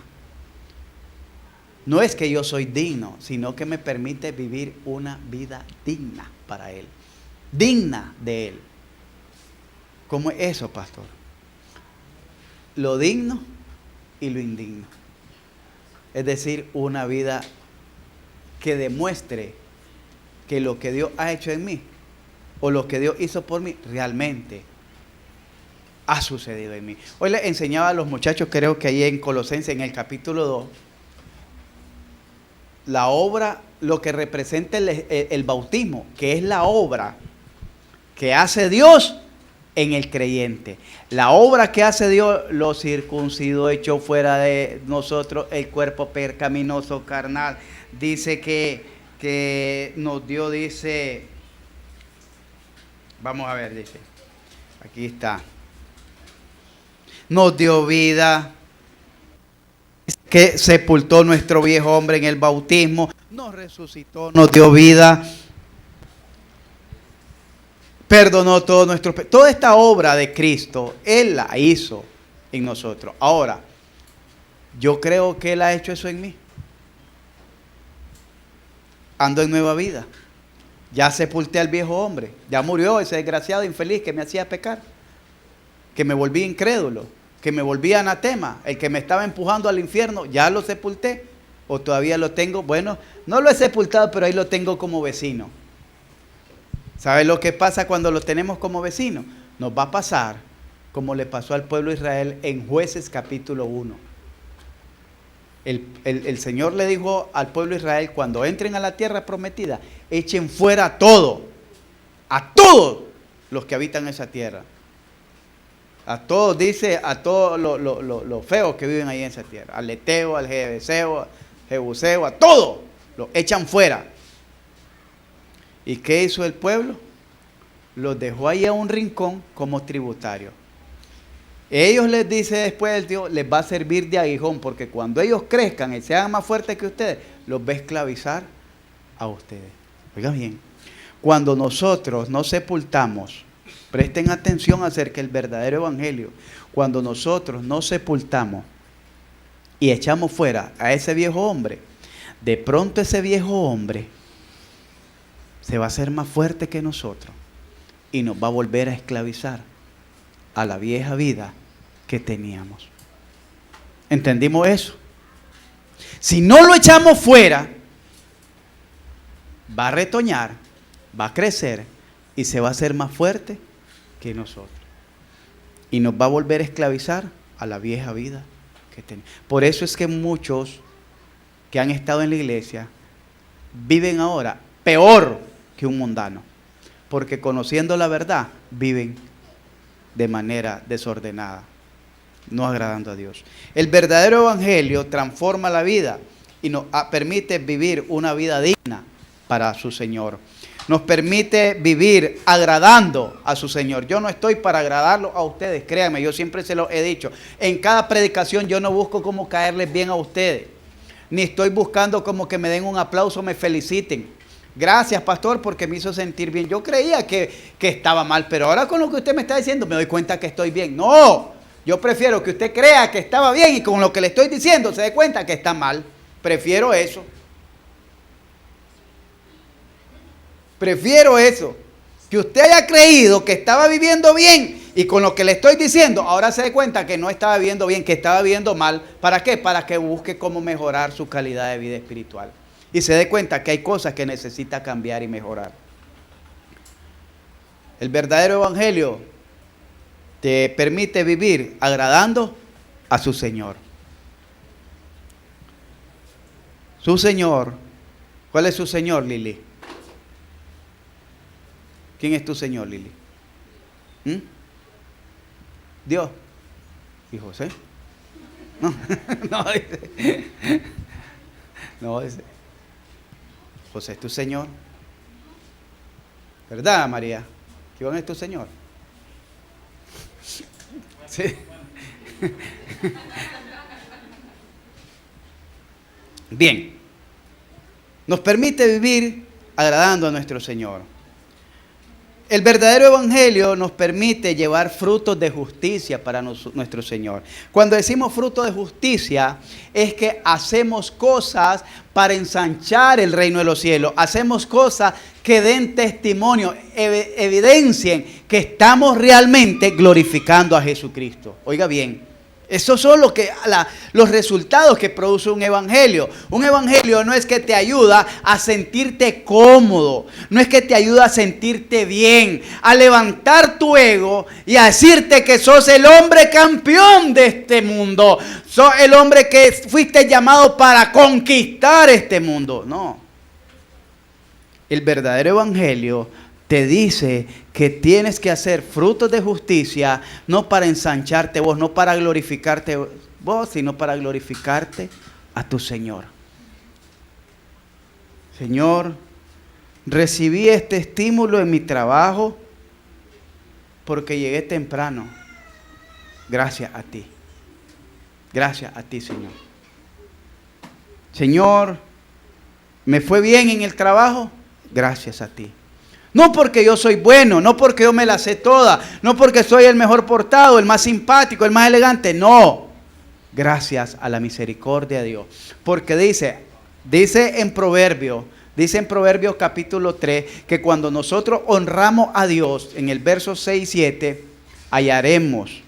No es que yo soy digno, sino que me permite vivir una vida digna para Él. Digna de Él. ¿Cómo es eso, pastor? Lo digno y lo indigno. Es decir, una vida que demuestre que lo que Dios ha hecho en mí o lo que Dios hizo por mí realmente ha sucedido en mí. Hoy les enseñaba a los muchachos, creo que ahí en Colosenses, en el capítulo 2, la obra, lo que representa el bautismo, que es la obra que hace Dios en el creyente. La obra que hace Dios, lo circuncidó, echó fuera de nosotros el cuerpo pecaminoso carnal. Dice que nos dio, dice, vamos a ver, dice, aquí está. Nos dio vida, que sepultó nuestro viejo hombre en el bautismo, nos resucitó, nos dio vida, perdonó todos nuestros pecados. Toda esta obra de Cristo, Él la hizo en nosotros. Ahora, yo creo que Él ha hecho eso en mí. Ando en nueva vida. Ya sepulté al viejo hombre. Ya murió ese desgraciado infeliz que me hacía pecar. Que me volví incrédulo. Que me volví anatema. El que me estaba empujando al infierno. Ya lo sepulté. O todavía lo tengo. Bueno, no lo he sepultado, pero ahí lo tengo como vecino. ¿Sabe lo que pasa cuando lo tenemos como vecino? Nos va a pasar como le pasó al pueblo de Israel en Jueces capítulo 1. El Señor le dijo al pueblo de Israel, cuando entren a la tierra prometida, echen fuera a todos los que habitan esa tierra. A todos, dice, a todos los feos que viven ahí en esa tierra. Al Eteo, al Jebuseo, a todos los echan fuera. ¿Y qué hizo el pueblo? Los dejó ahí a un rincón como tributarios. Ellos les dice después el Dios, les va a servir de aguijón, porque cuando ellos crezcan y sean más fuertes que ustedes, los va a esclavizar a ustedes. Oigan bien, cuando nosotros nos sepultamos, presten atención acerca del verdadero evangelio, cuando nosotros nos sepultamos y echamos fuera a ese viejo hombre, de pronto ese viejo hombre se va a hacer más fuerte que nosotros y nos va a volver a esclavizar a la vieja vida que teníamos. ¿Entendimos eso? Si no lo echamos fuera, va a retoñar, va a crecer y se va a hacer más fuerte que nosotros. Y nos va a volver a esclavizar a la vieja vida que teníamos. Por eso es que muchos que han estado en la iglesia viven ahora peor que un mundano. Porque conociendo la verdad, viven de manera desordenada, no agradando a Dios. El verdadero evangelio transforma la vida y nos permite vivir una vida digna para su Señor. Nos permite vivir agradando a su Señor. Yo no estoy para agradarlo a ustedes, créanme, yo siempre se lo he dicho. En cada predicación yo no busco cómo caerles bien a ustedes, ni estoy buscando como que me den un aplauso, me feliciten. Gracias, pastor, porque me hizo sentir bien. Yo creía que estaba mal, pero ahora con lo que usted me está diciendo me doy cuenta que estoy bien. No, yo prefiero que usted crea que estaba bien y con lo que le estoy diciendo se dé cuenta que está mal. Prefiero eso. Prefiero eso. Que usted haya creído que estaba viviendo bien Y con lo que le estoy diciendo, ahora se da cuenta que no estaba viviendo bien, que estaba viviendo mal. ¿Para qué? Para que busque cómo mejorar su calidad de vida espiritual. Y se dé cuenta que hay cosas que necesita cambiar y mejorar. El verdadero evangelio te permite vivir agradando a su Señor. Su Señor. ¿Cuál es su Señor, Lili? ¿Quién es tu Señor, Lili? Dios. ¿Y José? No, no dice. No dice. José es tu Señor. ¿Verdad, María? ¿Quién es tu Señor? Sí. Bien. Nos permite vivir agradando a nuestro Señor. El verdadero evangelio nos permite llevar frutos de justicia para nuestro Señor. Cuando decimos frutos de justicia, es que hacemos cosas para ensanchar el reino de los cielos. Hacemos cosas que den testimonio, evidencien que estamos realmente glorificando a Jesucristo. Oiga bien. Esos son los resultados que produce un evangelio. Un evangelio no es que te ayuda a sentirte cómodo, no es que te ayuda a sentirte bien, a levantar tu ego y a decirte que sos el hombre campeón de este mundo. Sos el hombre que fuiste llamado para conquistar este mundo. No. El verdadero evangelio te dice que tienes que hacer frutos de justicia, no para ensancharte vos, no para glorificarte vos, sino para glorificarte a tu Señor. Señor, recibí este estímulo en mi trabajo porque llegué temprano. Gracias a ti. Gracias a ti, Señor. Señor, ¿me fue bien en el trabajo? Gracias a ti. No porque yo soy bueno, no porque yo me la sé toda, no porque soy el mejor portado, el más simpático, el más elegante, no. Gracias a la misericordia de Dios. Porque dice en Proverbios capítulo 3, que cuando nosotros honramos a Dios, en el verso 6 y 7, hallaremos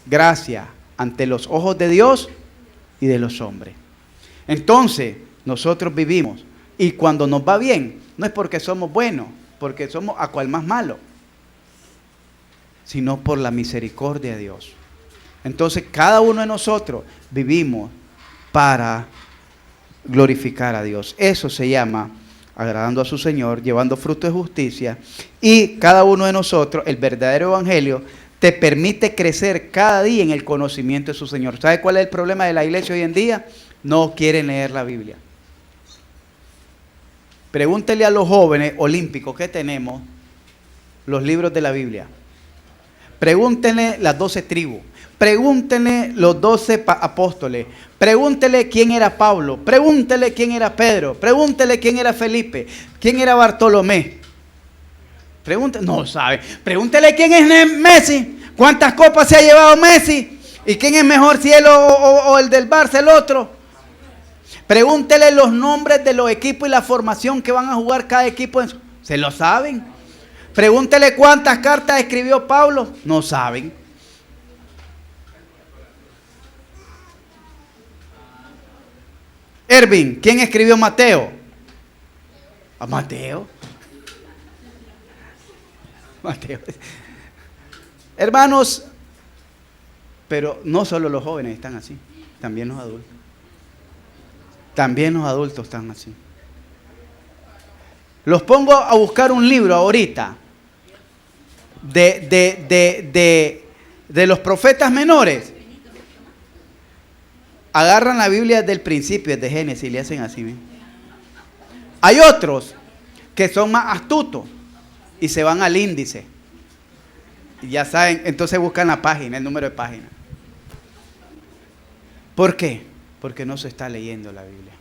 gracia ante los ojos de Dios y de los hombres. Entonces, nosotros vivimos, y cuando nos va bien, no es porque somos buenos, porque somos a cual más malo, sino por la misericordia de Dios. Entonces cada uno de nosotros vivimos para glorificar a Dios. Eso se llama agradando a su Señor, llevando fruto de justicia. Y cada uno de nosotros, el verdadero evangelio, te permite crecer cada día en el conocimiento de su Señor. ¿Sabe cuál es el problema de la iglesia hoy en día? No quieren leer la Biblia. Pregúntele a los jóvenes olímpicos que tenemos los libros de la Biblia. Pregúntenle las 12 tribus. Pregúntenle los 12 apóstoles. Pregúntele quién era Pablo. Pregúntele quién era Pedro. Pregúntele quién era Felipe. ¿Quién era Bartolomé? No sabe. Pregúntele quién es Messi. ¿Cuántas copas se ha llevado Messi? ¿Y quién es mejor, si él o el del Barça, el otro? Pregúntele los nombres de los equipos y la formación que van a jugar cada equipo. ¿Se lo saben? Pregúntele cuántas cartas escribió Pablo. No saben. Ervin, ¿quién escribió Mateo? ¿A Mateo? Mateo. Hermanos, pero no solo los jóvenes están así, también los adultos. También los adultos están así. Los pongo a buscar un libro ahorita de los profetas menores. Agarran la Biblia desde el principio, desde Génesis, y le hacen así. ¿Ven? Hay otros que son más astutos y se van al índice. Y ya saben, entonces buscan la página, el número de página. ¿Por qué? Porque no se está leyendo la Biblia.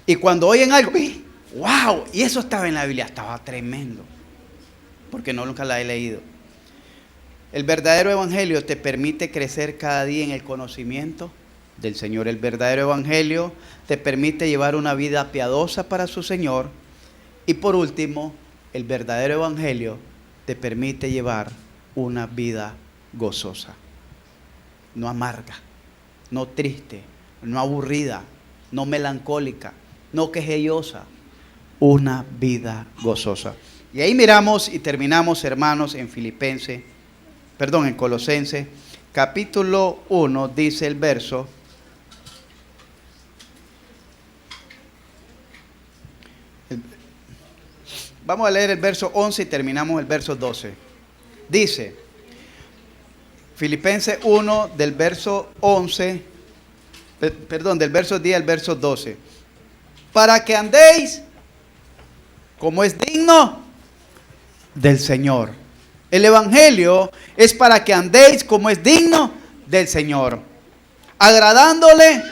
Y cuando oyen algo, ¡wow! Y eso estaba en la Biblia, estaba tremendo. Porque nunca la he leído. El verdadero evangelio te permite crecer cada día en el conocimiento del Señor. El verdadero evangelio te permite llevar una vida piadosa para su Señor. Y por último, el verdadero evangelio te permite llevar una vida gozosa, no amarga, no triste, no aburrida, no melancólica, no quejellosa, una vida gozosa. Y ahí miramos y terminamos, hermanos, en Colosenses, capítulo 1, dice el verso. Vamos a leer el verso 11 y terminamos el verso 12. Dice, Filipenses 1, del verso 11, del verso 10 al verso 12. Para que andéis como es digno del Señor. El Evangelio es para que andéis como es digno del Señor, agradándole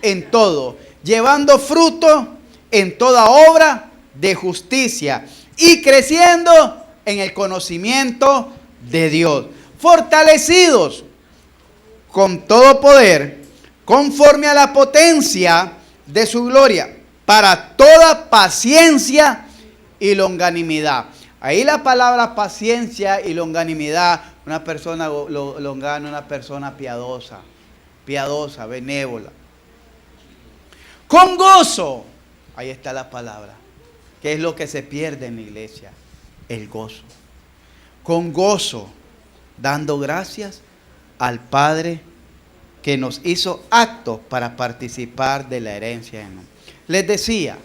en todo, llevando fruto en toda obra de justicia y creciendo en el conocimiento de Dios, fortalecidos con todo poder, conforme a la potencia de su gloria, para toda paciencia y longanimidad. Ahí la palabra paciencia y longanimidad, una persona longana, una persona piadosa, benévola. Con gozo, ahí está la palabra. ¿Qué es lo que se pierde en la iglesia? El gozo. Con gozo, dando gracias al Padre que nos hizo aptos para participar de la herencia de Dios. Les decía,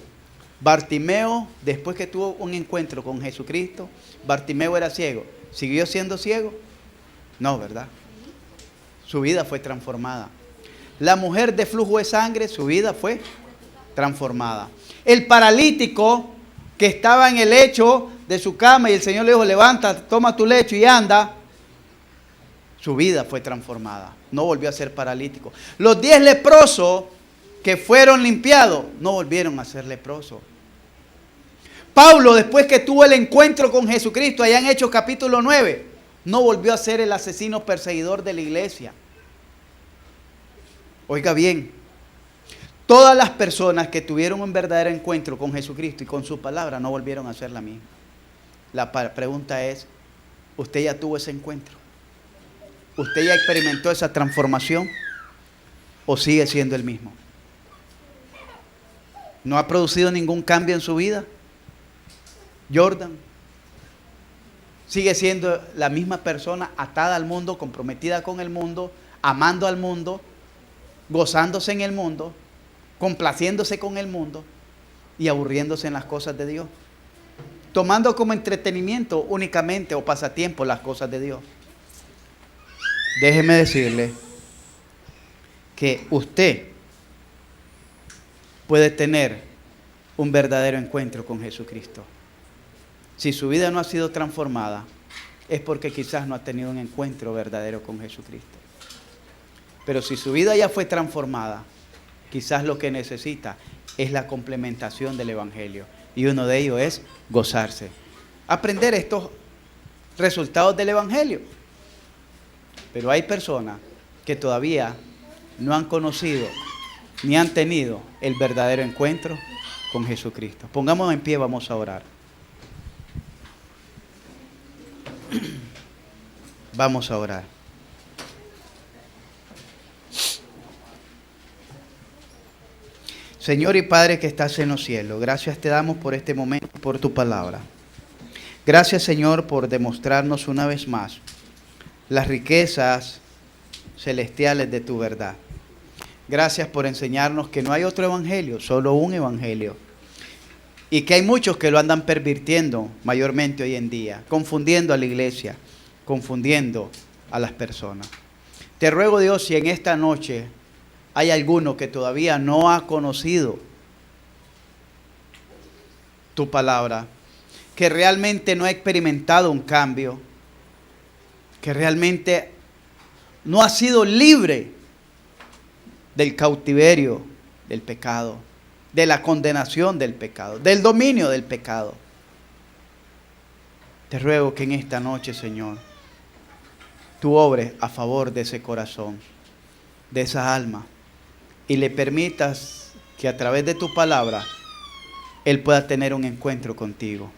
Bartimeo, después que tuvo un encuentro con Jesucristo, Bartimeo era ciego. ¿Siguió siendo ciego? No, ¿verdad? Su vida fue transformada. La mujer de flujo de sangre, su vida fue transformada. El paralítico que estaba en el lecho de su cama y el Señor le dijo, levanta, toma tu lecho y anda, su vida fue transformada. No volvió a ser paralítico. Los 10 leprosos que fueron limpiados, no volvieron a ser leprosos. Pablo, después que tuvo el encuentro con Jesucristo, allá en Hechos capítulo 9, no volvió a ser el asesino perseguidor de la iglesia. Oiga bien, todas las personas que tuvieron un verdadero encuentro con Jesucristo y con su palabra no volvieron a ser la misma. La pregunta es, ¿usted ya tuvo ese encuentro? ¿Usted ya experimentó esa transformación? ¿O sigue siendo el mismo? ¿No ha producido ningún cambio en su vida? Jordan sigue siendo la misma persona, atada al mundo, comprometida con el mundo, amando al mundo, gozándose en el mundo, complaciéndose con el mundo y aburriéndose en las cosas de Dios, tomando como entretenimiento únicamente o pasatiempo las cosas de Dios. Déjeme decirle que usted puede tener un verdadero encuentro con Jesucristo. Si su vida no ha sido transformada, es porque quizás no ha tenido un encuentro verdadero con Jesucristo. Pero si su vida ya fue transformada, quizás lo que necesita es la complementación del Evangelio. Y uno de ellos es gozarse. Aprender estos resultados del Evangelio. Pero hay personas que todavía no han conocido ni han tenido el verdadero encuentro con Jesucristo. Pongámonos en pie, vamos a orar. Vamos a orar. Señor y Padre que estás en los cielos, gracias te damos por este momento, por tu palabra. Gracias, Señor, por demostrarnos una vez más las riquezas celestiales de tu verdad. Gracias por enseñarnos que no hay otro evangelio, solo un evangelio. Y que hay muchos que lo andan pervirtiendo mayormente hoy en día, confundiendo a la iglesia, confundiendo a las personas. Te ruego, Dios, si en esta noche hay alguno que todavía no ha conocido tu palabra, que realmente no ha experimentado un cambio, que realmente no ha sido libre del cautiverio del pecado, de la condenación del pecado, del dominio del pecado. Te ruego que en esta noche, Señor, tú obres a favor de ese corazón, de esa alma, y le permitas que a través de tu palabra él pueda tener un encuentro contigo,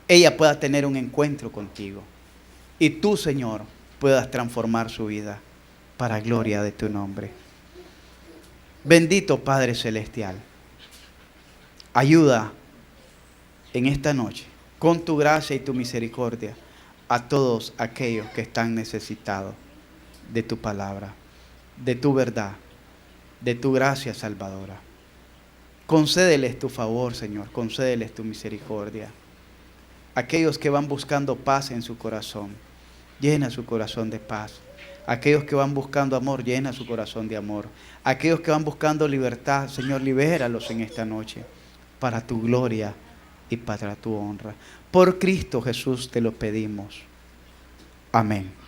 ella pueda tener un encuentro contigo. y tú, Señor, puedas transformar su vida para gloria de tu nombre. Bendito Padre Celestial, ayuda en esta noche, con tu gracia y tu misericordia, a todos aquellos que están necesitados de tu palabra, de tu verdad, de tu gracia salvadora. Concédeles tu favor, Señor, concédeles tu misericordia. Aquellos que van buscando paz en su corazón, llena su corazón de paz. Aquellos que van buscando amor, llena su corazón de amor. Aquellos que van buscando libertad, Señor, libéralos en esta noche, para tu gloria y para tu honra. Por Cristo Jesús te lo pedimos. Amén.